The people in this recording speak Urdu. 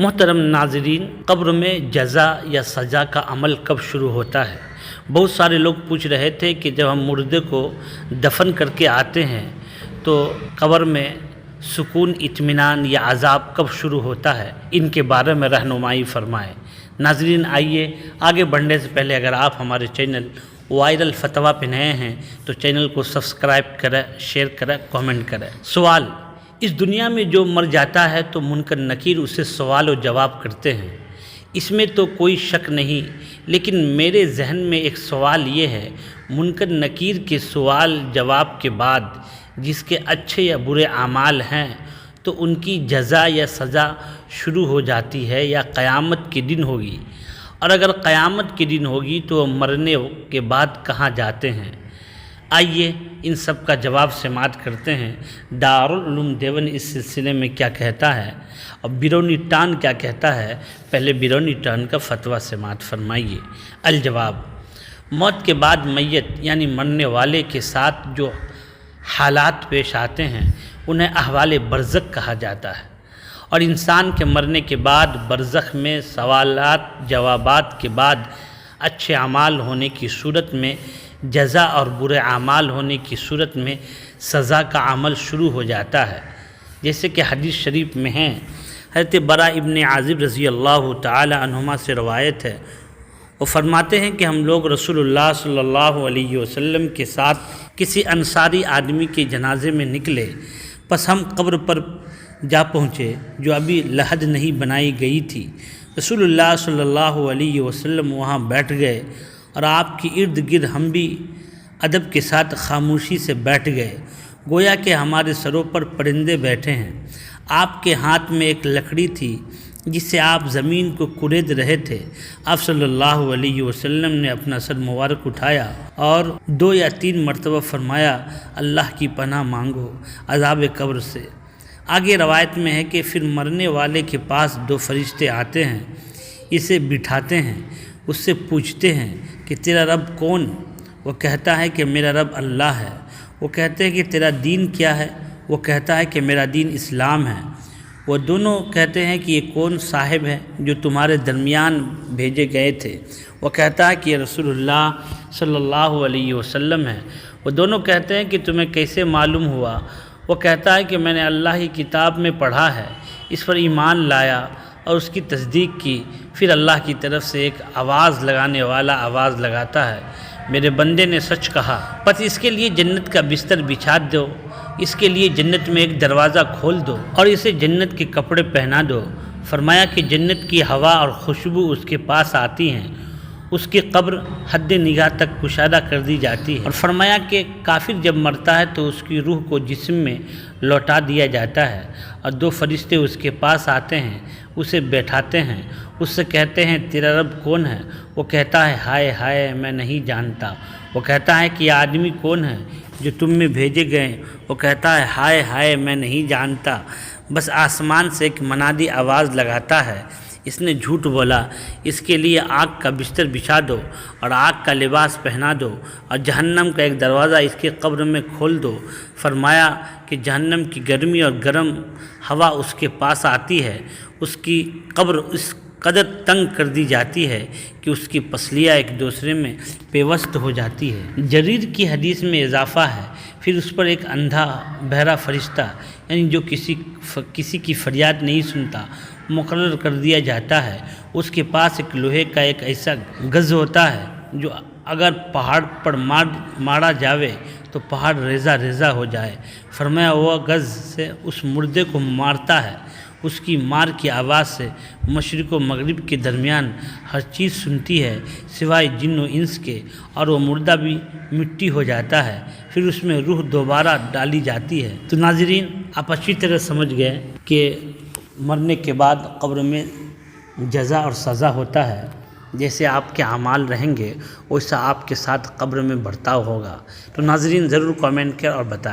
محترم ناظرین، قبر میں جزا یا سزا کا عمل کب شروع ہوتا ہے؟ بہت سارے لوگ پوچھ رہے تھے کہ جب ہم مردے کو دفن کر کے آتے ہیں تو قبر میں سکون، اطمینان یا عذاب کب شروع ہوتا ہے، ان کے بارے میں رہنمائی فرمائیں۔ ناظرین، آئیے آگے بڑھنے سے پہلے اگر آپ ہمارے چینل وائرل فتویٰ پہ نئے ہیں تو چینل کو سبسکرائب کریں، شیئر کریں، کامنٹ کریں۔ سوال: اس دنیا میں جو مر جاتا ہے تو منکر نکیر اسے سوال و جواب کرتے ہیں، اس میں تو کوئی شک نہیں، لیکن میرے ذہن میں ایک سوال یہ ہے، منکر نکیر کے سوال جواب کے بعد جس کے اچھے یا برے اعمال ہیں تو ان کی جزا یا سزا شروع ہو جاتی ہے یا قیامت کے دن ہوگی؟ اور اگر قیامت کے دن ہوگی تو مرنے کے بعد کہاں جاتے ہیں؟ آئیے ان سب کا جواب سماعت کرتے ہیں۔ دارالعلوم دیوبند اس سلسلے میں کیا کہتا ہے اور بیرونی ٹان کیا کہتا ہے، پہلے بیرونی ٹان کا فتویٰ سماعت فرمائیے۔ الجواب: موت کے بعد میت یعنی مرنے والے کے ساتھ جو حالات پیش آتے ہیں انہیں احوال برزخ کہا جاتا ہے، اور انسان کے مرنے کے بعد برزخ میں سوالات جوابات کے بعد اچھے اعمال ہونے کی صورت میں جزا اور برے اعمال ہونے کی صورت میں سزا کا عمل شروع ہو جاتا ہے، جیسے کہ حدیث شریف میں ہے۔ حضرت براء ابن عازب رضی اللہ تعالی عنہما سے روایت ہے، وہ فرماتے ہیں کہ ہم لوگ رسول اللہ صلی اللہ علیہ وسلم کے ساتھ کسی انصاری آدمی کے جنازے میں نکلے، پس ہم قبر پر جا پہنچے جو ابھی لحد نہیں بنائی گئی تھی۔ رسول اللہ صلی اللہ علیہ وسلم وہاں بیٹھ گئے اور آپ کی ارد گرد ہم بھی ادب کے ساتھ خاموشی سے بیٹھ گئے، گویا کہ ہمارے سروں پر پرندے بیٹھے ہیں۔ آپ کے ہاتھ میں ایک لکڑی تھی جس سے آپ زمین کو کورید رہے تھے۔ آپ صلی اللہ علیہ وسلم نے اپنا سر مبارک اٹھایا اور 2 یا 3 مرتبہ فرمایا، اللہ کی پناہ مانگو عذاب قبر سے۔ آگے روایت میں ہے کہ پھر مرنے والے کے پاس 2 فرشتے آتے ہیں، اسے بٹھاتے ہیں، اس سے پوچھتے ہیں کہ تیرا رب کون؟ وہ کہتا ہے کہ میرا رب اللہ ہے۔ وہ کہتے ہیں کہ تیرا دین کیا ہے؟ وہ کہتا ہے کہ میرا دین اسلام ہے۔ وہ دونوں کہتے ہیں کہ یہ کون صاحب ہے جو تمہارے درمیان بھیجے گئے تھے؟ وہ کہتا ہے کہ یہ رسول اللہ صلی اللہ علیہ وسلم ہے۔ وہ دونوں کہتے ہیں کہ تمہیں کیسے معلوم ہوا؟ وہ کہتا ہے کہ میں نے اللہ کی کتاب میں پڑھا ہے، اس پر ایمان لایا اور اس کی تصدیق کی۔ پھر اللہ کی طرف سے ایک آواز لگانے والا آواز لگاتا ہے، میرے بندے نے سچ کہا، پس اس کے لیے جنت کا بستر بچھا دو، اس کے لیے جنت میں ایک دروازہ کھول دو اور اسے جنت کے کپڑے پہنا دو۔ فرمایا کہ جنت کی ہوا اور خوشبو اس کے پاس آتی ہیں، اس کی قبر حد نگاہ تک کشادہ کر دی جاتی ہے۔ اور فرمایا کہ کافر جب مرتا ہے تو اس کی روح کو جسم میں لوٹا دیا جاتا ہے، اور 2 فرشتے اس کے پاس آتے ہیں، اسے بیٹھاتے ہیں، اس سے کہتے ہیں تیرا رب کون ہے؟ وہ کہتا ہے ہائے ہائے میں نہیں جانتا۔ وہ کہتا ہے کہ یہ آدمی کون ہے جو تم میں بھیجے گئے؟ وہ کہتا ہے ہائے ہائے میں نہیں جانتا۔ بس آسمان سے ایک منادی آواز لگاتا ہے، اس نے جھوٹ بولا، اس کے لیے آگ کا بستر بچھا دو اور آگ کا لباس پہنا دو اور جہنم کا ایک دروازہ اس کے قبر میں کھول دو۔ فرمایا کہ جہنم کی گرمی اور گرم ہوا اس کے پاس آتی ہے، اس کی قبر اس قدر تنگ کر دی جاتی ہے کہ اس کی پسلیاں ایک دوسرے میں پیوست ہو جاتی ہے۔ جریر کی حدیث میں اضافہ ہے، پھر اس پر ایک اندھا بہرا فرشتہ یعنی جو کسی کی فریاد نہیں سنتا مقرر کر دیا جاتا ہے۔ اس کے پاس ایک لوہے کا ایک ایسا گز ہوتا ہے جو اگر پہاڑ پر مارا جاوے تو پہاڑ ریزہ ریزہ ہو جائے۔ فرمایا وہ گز سے اس مردے کو مارتا ہے، اس کی مار کی آواز سے مشرق و مغرب کے درمیان ہر چیز سنتی ہے سوائے جن و انس کے، اور وہ مردہ بھی مٹی ہو جاتا ہے، پھر اس میں روح دوبارہ ڈالی جاتی ہے۔ تو ناظرین، آپ اچھی طرح سمجھ گئے کہ مرنے کے بعد قبر میں جزا اور سزا ہوتا ہے، جیسے آپ کے اعمال رہیں گے ویسا آپ کے ساتھ قبر میں برتاؤ ہوگا۔ تو ناظرین ضرور کامنٹ کریں اور بتائیں۔